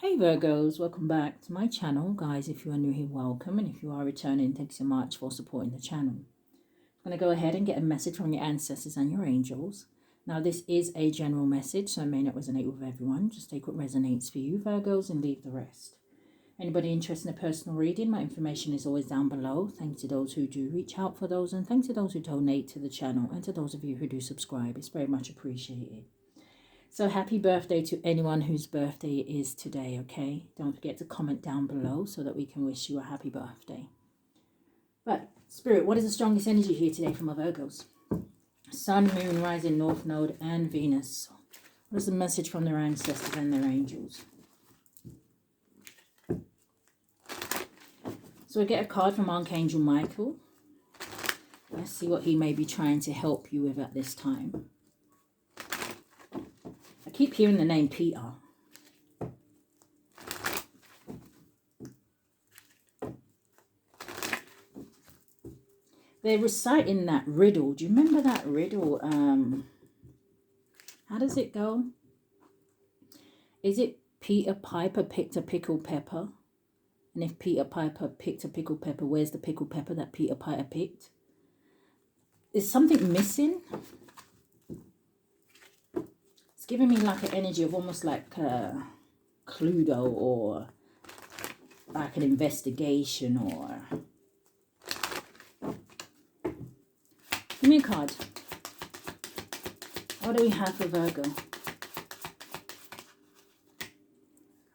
Hey Virgos, welcome back to my channel. Guys, if you are new here, welcome. And if you are returning, thanks so much for supporting the channel. I'm going to go ahead and get a message from your ancestors and your angels. Now, this is a general message, so it may not resonate with everyone. Just take what resonates for you, Virgos, and leave the rest. Anybody interested in a personal reading, my information is always down below. Thanks to those who do reach out for those, and thanks to those who donate to the channel, and to those of you who do subscribe. It's very much appreciated. So happy birthday to anyone whose birthday is today, okay? Don't forget to comment down below so that we can wish you a happy birthday. But, Spirit, what is the strongest energy here today for my Virgos? Sun, Moon, Rising, North Node, and Venus. What is the message from their ancestors and their angels? So we get a card from Archangel Michael. Let's see what he may be trying to help you with at this time. I keep hearing the name Peter. They're reciting that riddle. Do you remember that riddle? How does it go? Is it Peter Piper picked a pickled pepper? And if Peter Piper picked a pickled pepper, where's the pickled pepper that Peter Piper picked? Is something missing? It's giving me like an energy of almost like Cluedo, or like an investigation, or... Give me a card. What do we have for Virgo?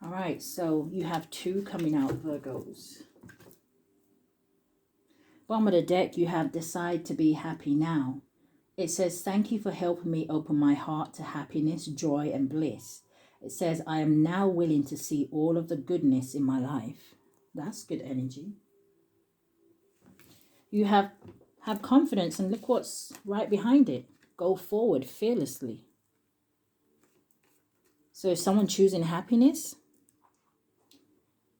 Alright, so you have two coming out, Virgos. Bottom of the deck, you have decide to be happy now. It says, thank you for helping me open my heart to happiness, joy, and bliss. It says, I am now willing to see all of the goodness in my life. That's good energy. You have confidence, and look what's right behind it. Go forward fearlessly. So is someone choosing happiness?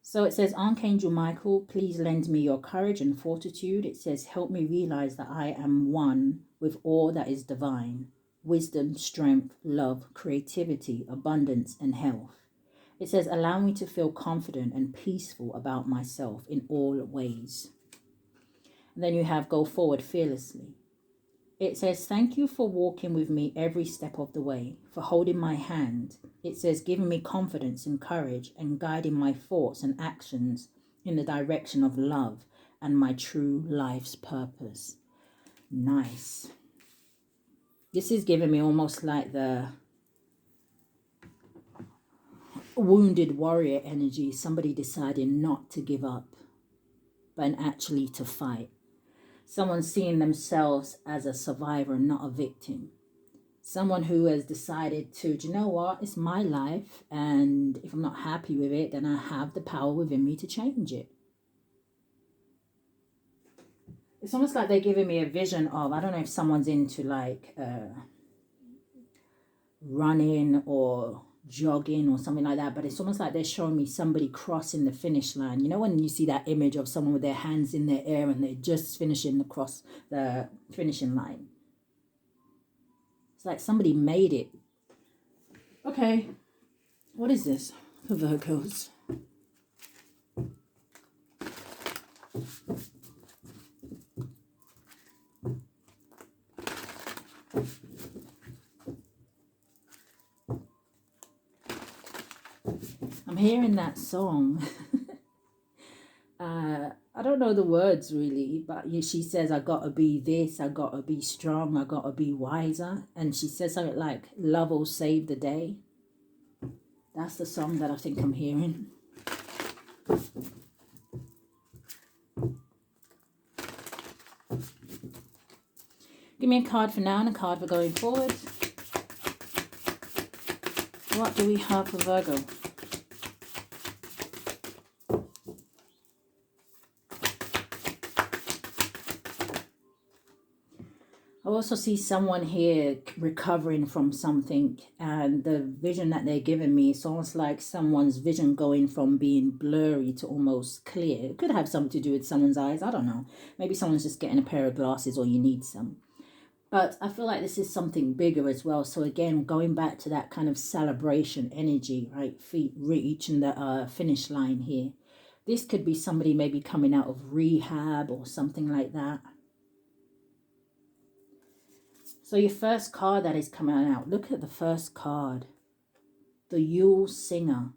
So it says, Archangel Michael, please lend me your courage and fortitude. It says, help me realize that I am one with all that is divine. Wisdom, strength, love, creativity, abundance, and health. It says, allow me to feel confident and peaceful about myself in all ways. And then you have go forward fearlessly. It says, thank you for walking with me every step of the way, for holding my hand. It says, giving me confidence and courage and guiding my thoughts and actions in the direction of love and my true life's purpose. Nice. This is giving me almost like the wounded warrior energy, somebody deciding not to give up, but actually to fight. Someone seeing themselves as a survivor, not a victim. Someone who has decided to, do you know what? It's my life, and if I'm not happy with it, then I have the power within me to change it. It's almost like they're giving me a vision of, I don't know if someone's into like running or jogging or something like that, but it's almost like they're showing me somebody crossing the finish line. You know when you see that image of someone with their hands in the air and they're just finishing across the finishing line? It's like somebody made it. Okay, what is this for Virgos? I'm hearing that song. I don't know the words really, but she says, I gotta be this, I gotta be strong, I gotta be wiser. And she says something like, love will save the day. That's the song that I think I'm hearing. Give me a card for now and a card for going forward. What do we have for Virgo? I also see someone here recovering from something, and the vision that they're giving me, it's almost like someone's vision going from being blurry to almost clear. It could have something to do with someone's eyes, I don't know. Maybe someone's just getting a pair of glasses, or you need some. But I feel like this is something bigger as well. So again, going back to that kind of celebration energy, right? Feet reaching the finish line here. This could be somebody maybe coming out of rehab or something like that. So your first card that is coming out, look at the first card. The Yule Singer.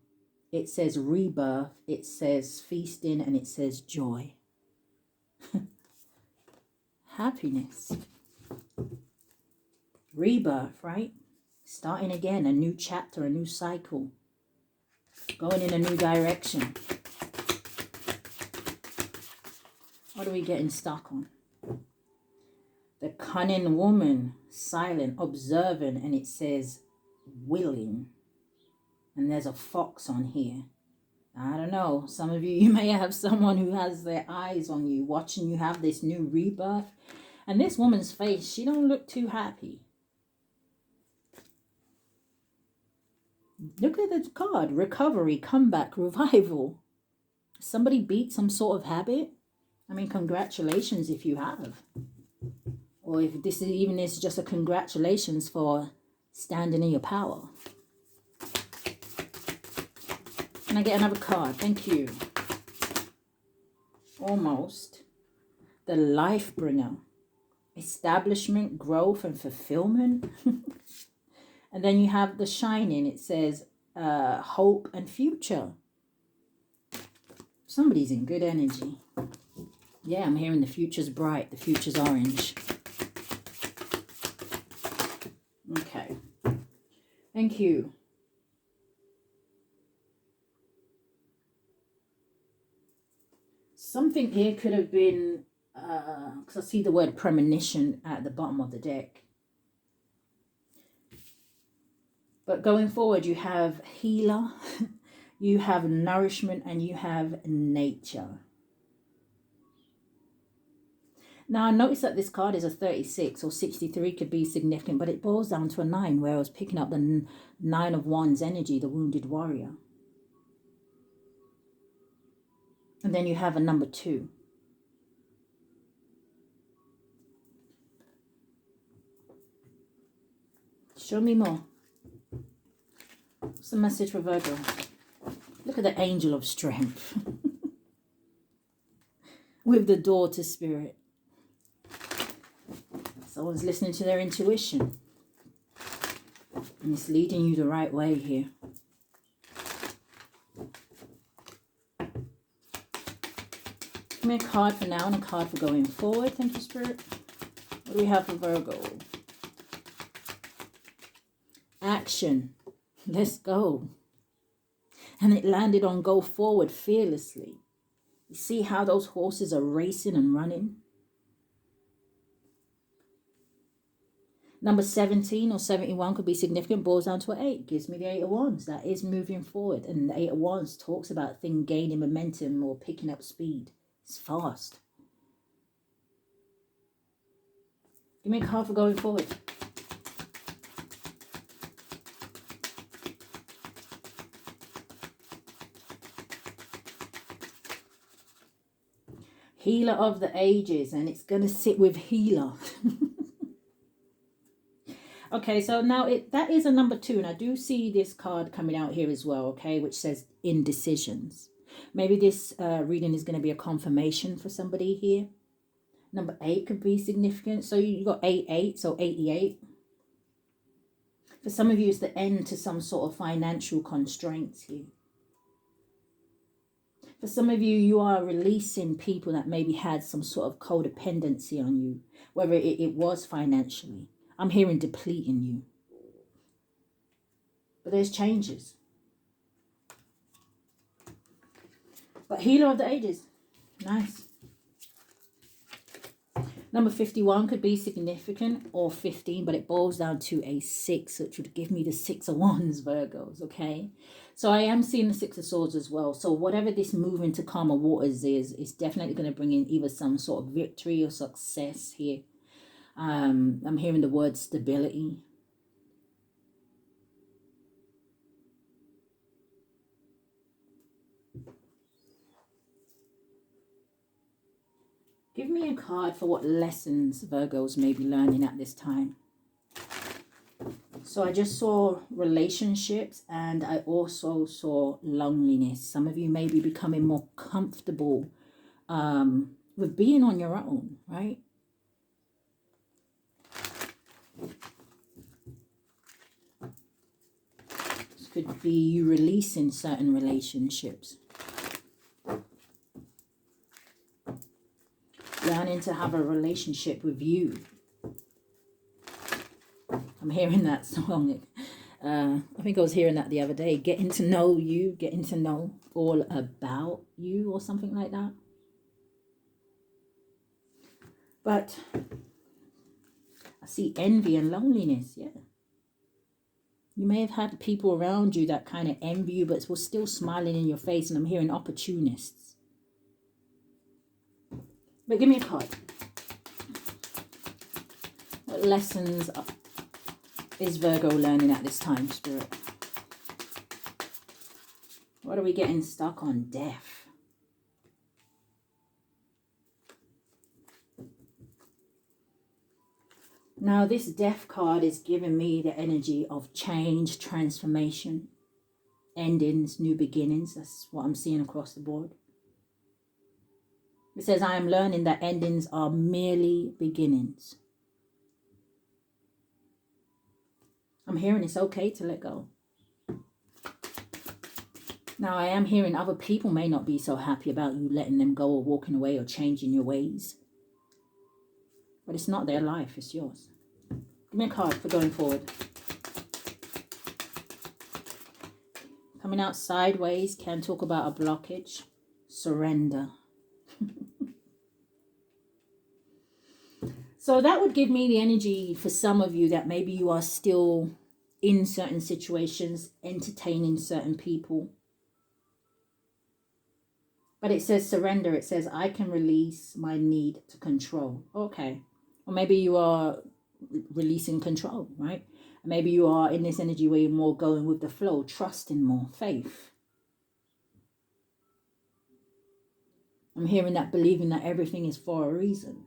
It says rebirth, it says feasting, and it says joy. Happiness. Rebirth, right? Starting again, a new chapter, a new cycle. Going in a new direction. What are we getting stuck on? The cunning woman, silent, observant, and it says willing. And there's a fox on here. I don't know. Some of you, you may have someone who has their eyes on you, watching you have this new rebirth. And this woman's face, she don't look too happy. Look at the card. Recovery, comeback, revival. Somebody beat some sort of habit. I mean, congratulations if you have. Or if this is even is just a congratulations for standing in your power. Can I get another card? Thank you. Almost. The Life Bringer. Establishment, growth, and fulfillment. And then you have the Shining. It says hope and future. Somebody's in good energy. Yeah, I'm hearing the future's bright. The future's orange. Okay. Thank you. Something here could have been, because I see the word premonition at the bottom of the deck. But going forward, you have healer, you have nourishment, and you have nature. Now, I notice that this card is a 36 or 63 could be significant, but it boils down to a 9, where I was picking up the 9 of Wands energy, the wounded warrior. And then you have a number 2. Show me more. What's the message for Virgo? Look at the angel of strength. With the door to spirit. Someone's listening to their intuition. And it's leading you the right way here. Give me a card for now and a card for going forward. Thank you, Spirit. What do we have for Virgo? Action. Let's go. And it landed on go forward fearlessly. You see how those horses are racing and running? Number 17 or 71 could be significant. Boils down to an 8. Gives me the 8 of Wands. That is moving forward. And the 8 of Wands talks about things gaining momentum or picking up speed. It's fast. Give me a card for going forward. Healer of the ages. And it's going to sit with healer. Okay, so now that is a number 2. And I do see this card coming out here as well, okay, which says indecisions. Maybe this reading is going to be a confirmation for somebody here. Number 8 could be significant. So you got 88, so 88. For some of you, it's the end to some sort of financial constraints here. For some of you, you are releasing people that maybe had some sort of codependency on you, whether it was financially. I'm hearing depleting you. But there's changes. But healer of the ages. Nice. Number 51 could be significant, or 15, but it boils down to a 6, which would give me the 6 of Wands, Virgos, okay? So I am seeing the 6 of Swords as well. So whatever this move into calmer waters is definitely going to bring in either some sort of victory or success here. I'm hearing the word stability. Give me a card for what lessons Virgos may be learning at this time. So I just saw relationships, and I also saw loneliness. Some of you may be becoming more comfortable with being on your own, right? This could be you releasing certain relationships. Learning to have a relationship with you. I'm hearing that song. I think I was hearing that the other day. Getting to know you, getting to know all about you, or something like that. But I see envy and loneliness, yeah. You may have had people around you that kind of envy you, but was still smiling in your face, and I'm hearing opportunists. But give me a card. What lessons is Virgo learning at this time, Spirit? What are we getting stuck on? Death. Now, this death card is giving me the energy of change, transformation, endings, new beginnings. That's what I'm seeing across the board. It says, I am learning that endings are merely beginnings. I'm hearing it's okay to let go. Now, I am hearing other people may not be so happy about you letting them go or walking away or changing your ways. But it's not their life, it's yours. Give me a card for going forward. Coming out sideways can talk about a blockage. Surrender. So that would give me the energy for some of you that maybe you are still in certain situations, entertaining certain people. But it says surrender. It says, I can release my need to control. Okay. Or maybe you are releasing control, right? Maybe you are in this energy where you're more going with the flow, trusting more, faith. I'm hearing that, believing that everything is for a reason.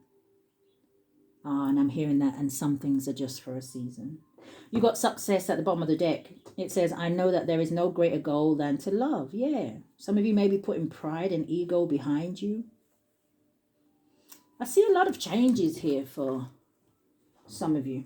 And I'm hearing that, and some things are just for a season. You got success at the bottom of the deck. It says, I know that there is no greater goal than to love. Yeah. Some of you may be putting pride and ego behind you. I see a lot of changes here for some of you.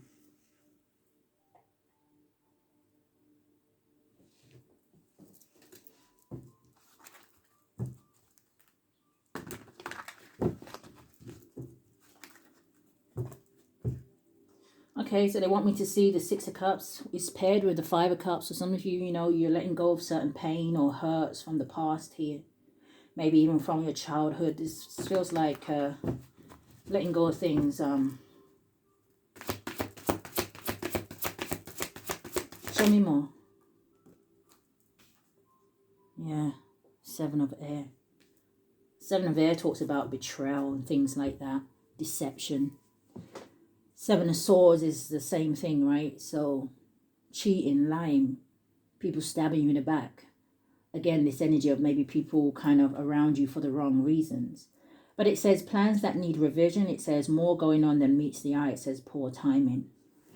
Okay, so they want me to see the Six of Cups is paired with the Five of Cups. So some of you, you know, you're letting go of certain pain or hurts from the past here. Maybe even from your childhood. This feels like letting go of things. Show me more. Yeah, Seven of Air. Seven of Air talks about betrayal and things like that. Deception. Seven of Swords is the same thing, right? So cheating, lying, people stabbing you in the back. Again, this energy of maybe people kind of around you for the wrong reasons. But it says plans that need revision. It says more going on than meets the eye. It says poor timing.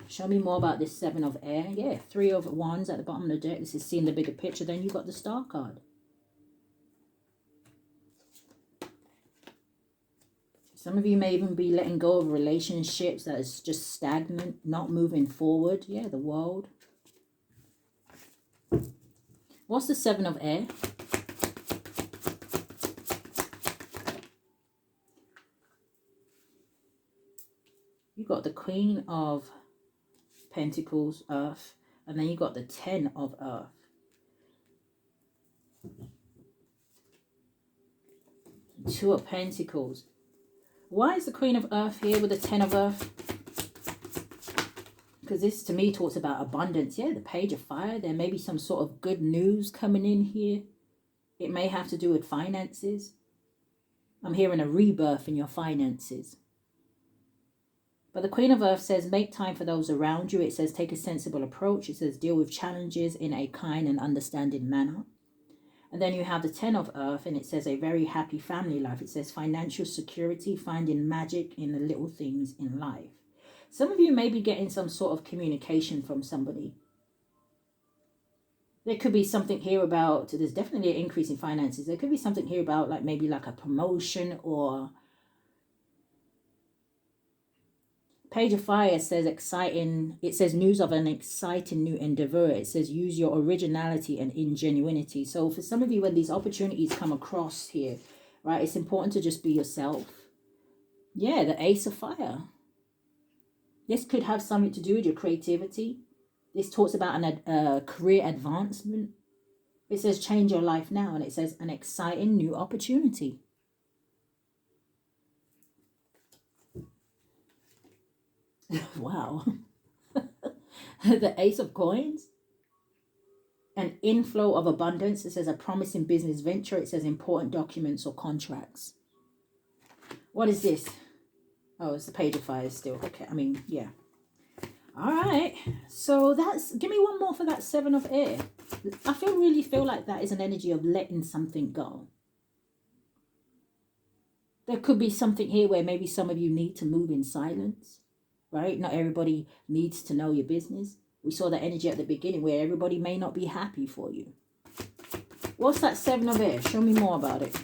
Show me more about this Seven of Air. Yeah, Three of Wands at the bottom of the deck. This is seeing the bigger picture. Then you got the Star card. Some of you may even be letting go of relationships that is just stagnant, not moving forward. Yeah, the World. What's the Seven of Air? You got the Queen of Pentacles, Earth, and then you got the Ten of Earth. Two of Pentacles. Why is the Queen of Earth here with the Ten of Earth? Because this to me talks about abundance. Yeah, the Page of Fire. There may be some sort of good news coming in here. It may have to do with finances. I'm hearing a rebirth in your finances. But the Queen of Earth says make time for those around you. It says take a sensible approach. It says deal with challenges in a kind and understanding manner. And then you have the 10 of Earth, and it says a very happy family life. It says financial security, finding magic in the little things in life. Some of you may be getting some sort of communication from somebody. There could be something here about, there's definitely an increase in finances. There could be something here about like maybe like a promotion, or Page of Fire says exciting. It says news of an exciting new endeavor. It says use your originality and ingenuity. So for some of you, when these opportunities come across here, right, it's important to just be yourself. Yeah, the Ace of Fire. This could have something to do with your creativity. This talks about a career advancement. It says change your life now, and it says an exciting new opportunity. Wow. The Ace of Coins. An inflow of abundance. It says a promising business venture. It says important documents or contracts. What is this? Oh, it's the Page of Fire still. Okay, I mean, yeah. All right. So that's, give me one more for that 7 of Air. I really feel like that is an energy of letting something go. There could be something here where maybe some of you need to move in silence, right? Not everybody needs to know your business. We saw that energy at the beginning where everybody may not be happy for you. What's that 7 of Air? Show me more about it.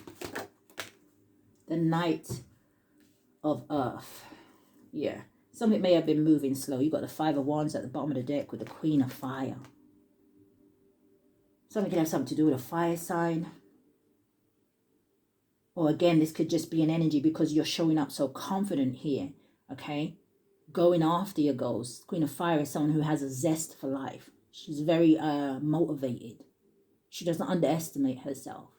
The Knight of Earth. Yeah. Something may have been moving slow. You've got the 5 of Wands at the bottom of the deck with the Queen of Fire. Something could have something to do with a fire sign. Or again, this could just be an energy because you're showing up so confident here. Okay? Going after your goals. Queen of Fire is someone who has a zest for life. She's very motivated. She doesn't underestimate herself.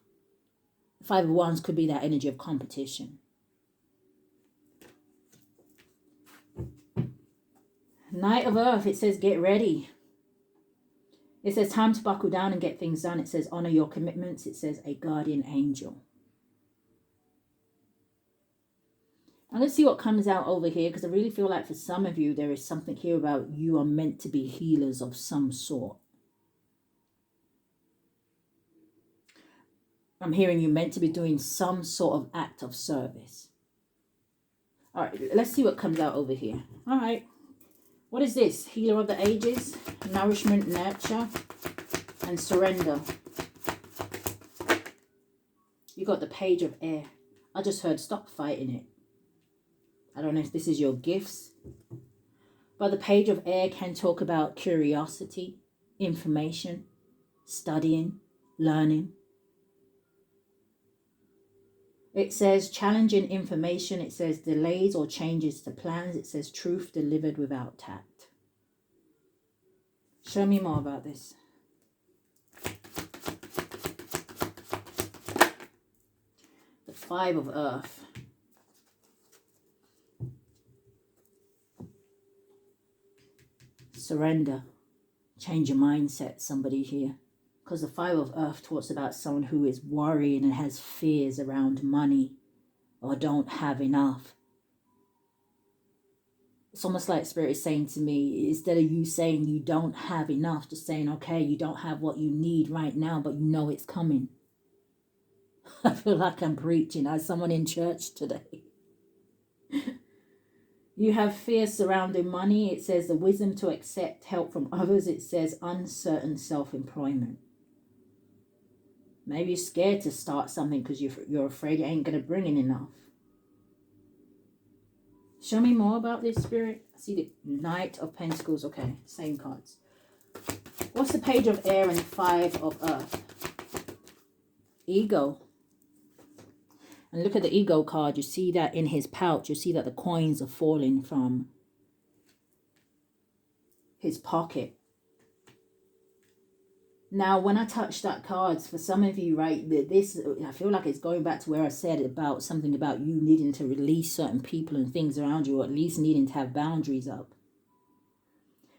The 5 of Wands could be that energy of competition. Knight of Earth, it says get ready. It says time to buckle down and get things done. It says honor your commitments. It says a guardian angel. Now let's see what comes out over here, because I really feel like for some of you, there is something here about you are meant to be healers of some sort. I'm hearing you meant to be doing some sort of act of service. All right, let's see what comes out over here. All right. What is this? Healer of the ages, nourishment, nurture, and surrender. You got the Page of Air. I just heard stop fighting it. I don't know if this is your gifts. But the Page of Air can talk about curiosity, information, studying, learning. It says challenging information. It says delays or changes to plans. It says truth delivered without tact. Show me more about this. The 5 of Earth. Surrender. Change your mindset, somebody here. Because the 5 of Earth talks about someone who is worrying and has fears around money or don't have enough. It's almost like Spirit is saying to me, instead of you saying you don't have enough, just saying, okay, you don't have what you need right now, but you know it's coming. I feel like I'm preaching as someone in church today. You have fear surrounding money. It says the wisdom to accept help from others. It says uncertain self-employment. Maybe you're scared to start something because you're afraid you ain't going to bring in enough. Show me more about this, Spirit. I see the Knight of Pentacles. Okay, same cards. What's the Page of Air and the 5 of Earth? Ego. And look at the Ego card. You see that in his pouch. You see that the coins are falling from his pocket. Now, when I touch that cards, for some of you, right, this, I feel like it's going back to where I said about something about you needing to release certain people and things around you, or at least needing to have boundaries up.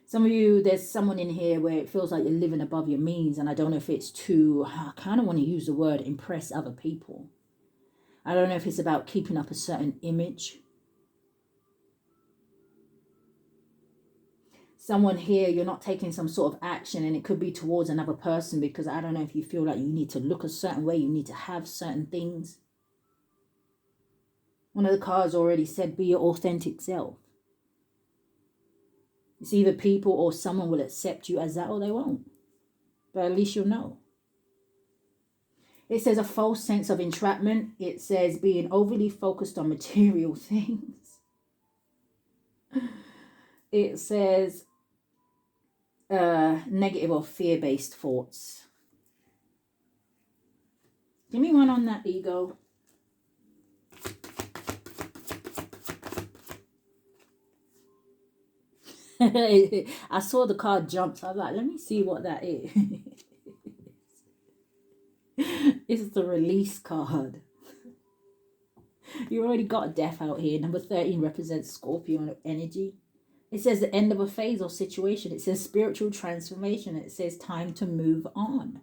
Some of you, there's someone in here where it feels like you're living above your means, and I don't know if it's to, I kind of want to use the word impress other people. I don't know if it's about keeping up a certain image. someone here, you're not taking some sort of action, and it could be towards another person, because I don't know if you feel like you need to look a certain way, you need to have certain things. One of the cards already said, be your authentic self. It's either people or someone will accept you as that, or they won't. But at least you'll know. It says a false sense of entrapment. It says being overly focused on material things. It says negative or fear-based thoughts. Give me one on that, ego. I saw the card jump, so I was like, let me see what that is. It's the release card. You already got death out here. Number 13 represents Scorpio energy. It says the end of a phase or situation. It says spiritual transformation. It says time to move on.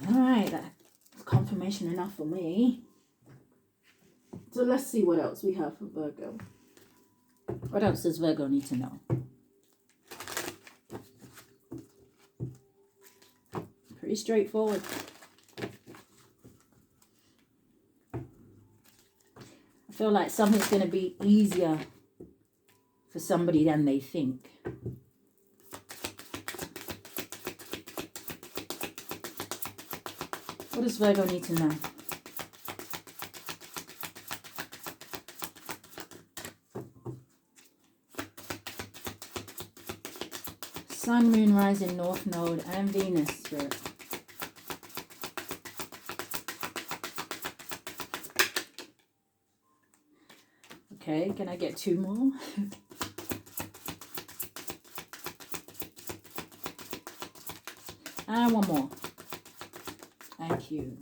All right, that's confirmation enough for me. So let's see what else we have for Virgo. What else does Virgo need to know? Pretty straightforward. I feel like something's going to be easier for somebody than they think. What does Virgo need to know? Sun, Moon, Rising, North Node, and Venus, Spirit. Okay, can I get two more? And one more. Thank you.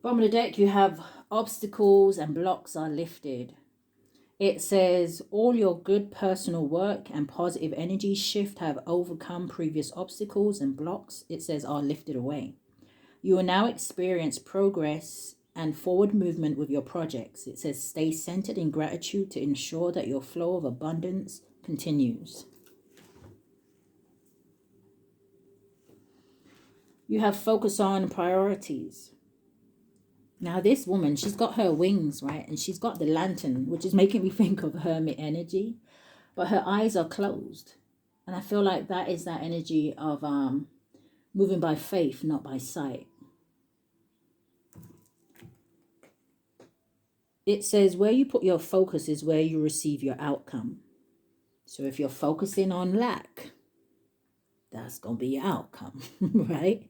Bottom of the deck, you have obstacles and blocks are lifted. It says all your good personal work and positive energy shift have overcome previous obstacles and blocks. It says are lifted away. You will now experience progress and forward movement with your projects. It says stay centered in gratitude to ensure that your flow of abundance continues. You have focus on priorities. Now this woman, she's got her wings, right? And she's got the lantern, which is making me think of hermit energy. But her eyes are closed. And I feel like that is that energy of moving by faith, not by sight. It says where you put your focus is where you receive your outcome. So if you're focusing on lack, that's going to be your outcome, right?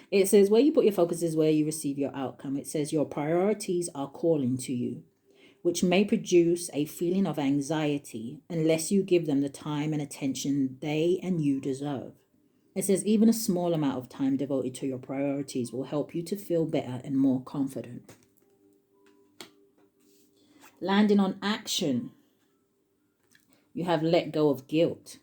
It says where you put your focus is where you receive your outcome. It says your priorities are calling to you, which may produce a feeling of anxiety unless you give them the time and attention they and you deserve. It says even a small amount of time devoted to your priorities will help you to feel better and more confident. Landing on action. You have let go of guilt.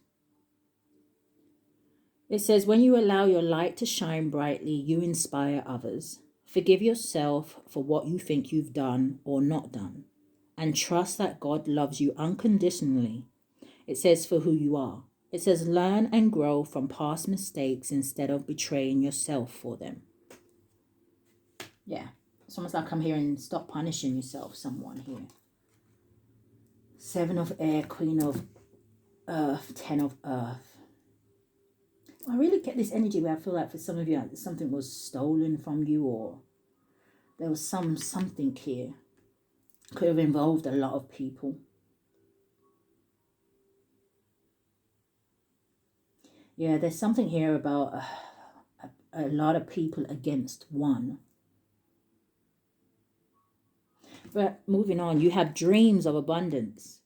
It says, when you allow your light to shine brightly, you inspire others. Forgive yourself for what you think you've done or not done, and trust that God loves you unconditionally. It says, for who you are. It says, learn and grow from past mistakes instead of betraying yourself for them. Yeah, it's almost like I'm hearing stop punishing yourself, someone here. 7 of air, Queen of earth, 10 of earth. I really get this energy where I feel like for some of you, something was stolen from you, or there was something here. Could have involved a lot of people. Yeah, there's something here about a lot of people against one. But moving on, you have dreams of abundance.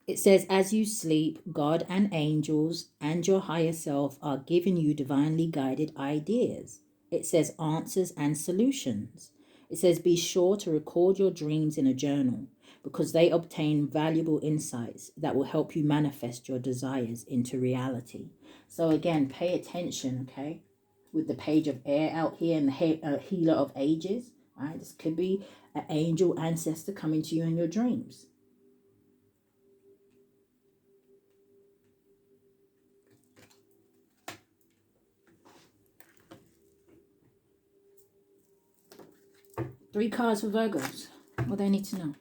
It says, as you sleep, God and angels and your higher self are giving you divinely guided ideas. It says answers and solutions. It says, be sure to record your dreams in a journal because they obtain valuable insights that will help you manifest your desires into reality. So again, pay attention, okay? With the page of air out here and the healer of ages, Right? This could be an angel ancestor coming to you in your dreams. Three cards for Virgos. What they need to know.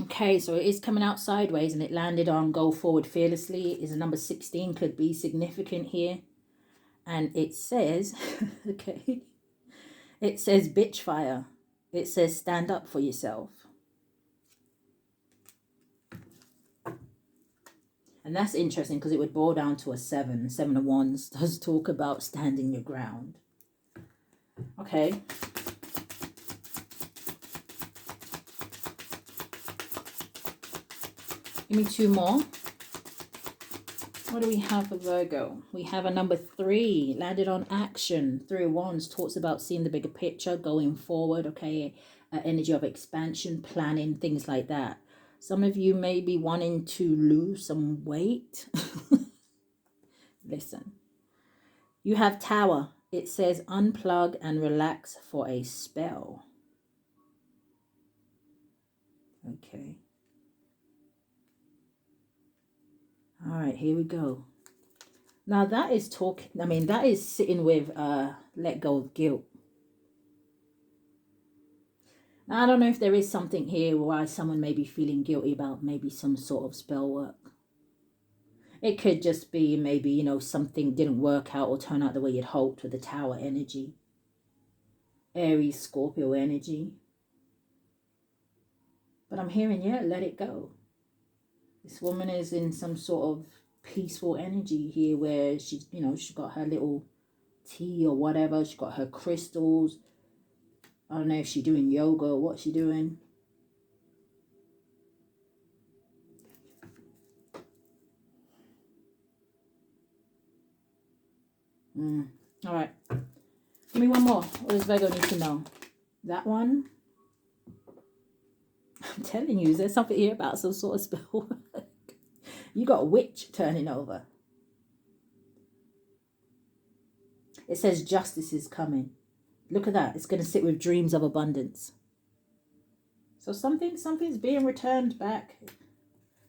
Okay, so it is coming out sideways and it landed on go forward fearlessly. Is a number 16, could be significant here. And it says, okay, it says bitch fire. It says stand up for yourself. And that's interesting because it would boil down to a 7. 7 of Wands does talk about standing your ground. Okay. Give me 2 more. What do we have for Virgo? We have a number 3, landed on action. 3 of Wands talks about seeing the bigger picture, going forward, okay? Energy of expansion, planning, things like that. Some of you may be wanting to lose some weight. Listen. You have Tower. It says unplug and relax for a spell. Okay. All right, here we go. Now that is talking, I mean, that is sitting with let go of guilt. Now, I don't know if there is something here why someone may be feeling guilty about maybe some sort of spell work. It could just be maybe, you know, something didn't work out or turn out the way you'd hoped with the Tower energy. Aries, Scorpio energy. But I'm hearing, yeah, let it go. This woman is in some sort of peaceful energy here where she's, you know, she's got her little tea or whatever. She's got her crystals. I don't know if she's doing yoga or what she's doing. All right. Give me one more. What does Virgo need to know? That one? I'm telling you, there's something here about some sort of spell work. You got a witch turning over. It says justice is coming. Look at that. It's going to sit with dreams of abundance. So something's being returned back.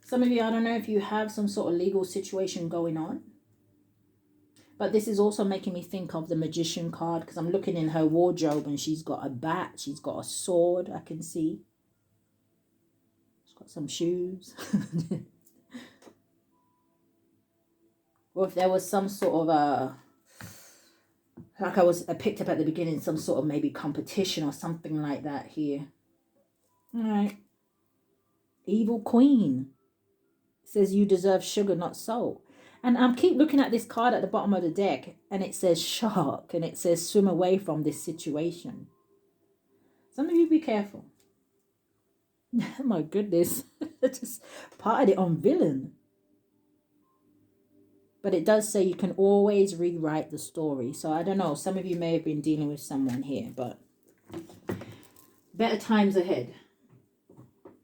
Some of you, I don't know if you have some sort of legal situation going on. But this is also making me think of the Magician card, because I'm looking in her wardrobe and she's got a bat. She's got a sword, I can see. She's got some shoes. Or if there was some sort of like I picked up at the beginning, some sort of maybe competition or something like that here. All right. Evil Queen. It says you deserve sugar, not salt. And I keep looking at this card at the bottom of the deck, and it says shark, and it says swim away from this situation. Some of you be careful. My goodness. Just parted it on villain. But it does say you can always rewrite the story. So I don't know. Some of you may have been dealing with someone here, but better times ahead.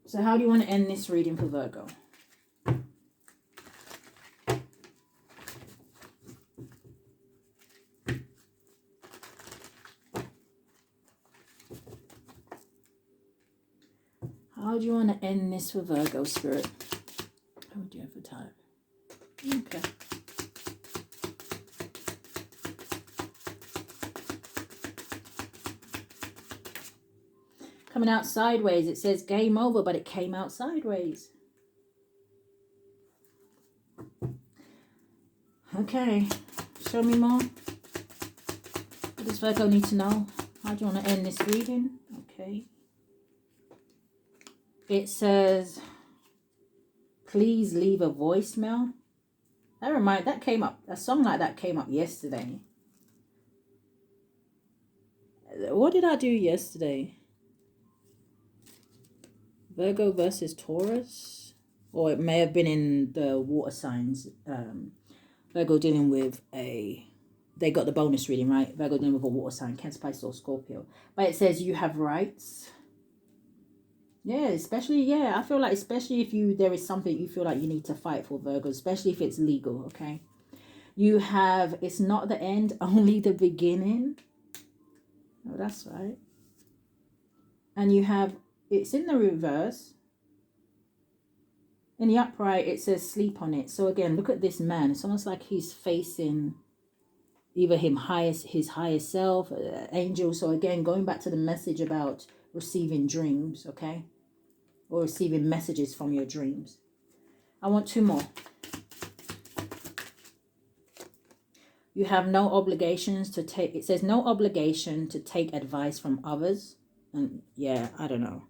So how do you want to end this reading for Virgo? How do you want to end this for Virgo, Spirit? How would you have for time? Okay. Coming out sideways. It says game over, but it came out sideways. Okay. Show me more. What does Virgo need to know? How do you want to end this reading? Okay. It says, please leave a voicemail. That came up. A song like that came up yesterday. What did I do yesterday? Virgo versus Taurus, or it may have been in the water signs. But Virgo dealing with they got the bonus reading, right? Virgo dealing with a water sign, Cancer, Pisces, or Scorpio. But it says you have rights. Yeah, especially, yeah, I feel like especially if there is something you feel like you need to fight for, Virgo, especially if it's legal, okay? You have, it's not the end, only the beginning. Oh, that's right. And you have, it's in the reverse. In the upright, it says sleep on it. So again, look at this man. It's almost like he's facing either his higher self, angel. So again, going back to the message about receiving dreams, okay? Or receiving messages from your dreams. I want 2 more. You have no obligations to take, it says no obligation to take advice from others. And yeah, I don't know.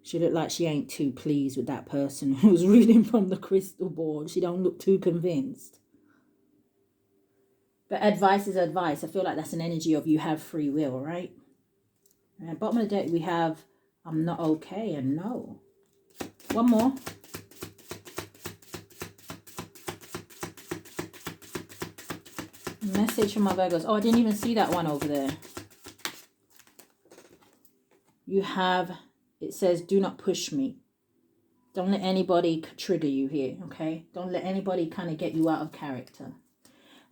She looked like she ain't too pleased with that person who's reading from the crystal ball. She don't look too convinced. But advice is advice. I feel like that's an energy of you have free will, right? And bottom of the deck, we have I'm not okay and no. One more. Message from my Virgos. Oh, I didn't even see that one over there. You have, it says, do not push me. Don't let anybody trigger you here, okay? Don't let anybody kind of get you out of character.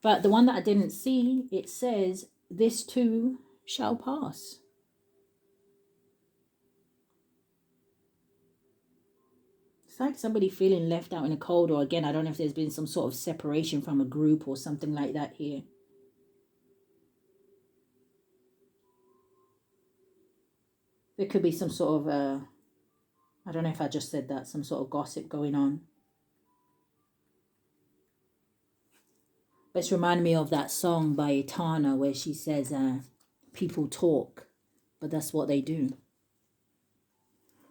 But the one that I didn't see, it says, this too shall pass. It's like somebody feeling left out in the cold, or again, I don't know if there's been some sort of separation from a group or something like that here. There could be some sort of, I don't know if I just said that, some sort of gossip going on. But it's reminding me of that song by Etana where she says, people talk, but that's what they do.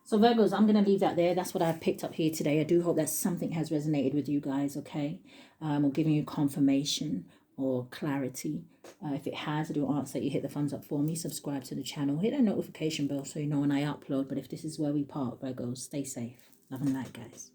So Virgos, I'm going to leave that there. That's what I've picked up here today. I do hope that something has resonated with you guys, okay? Or giving you confirmation or clarity. If it has, I do ask that you hit the thumbs up for me, subscribe to the channel, hit that notification bell so you know when I upload. But if this is where we part, Virgos, stay safe. Love and light, guys.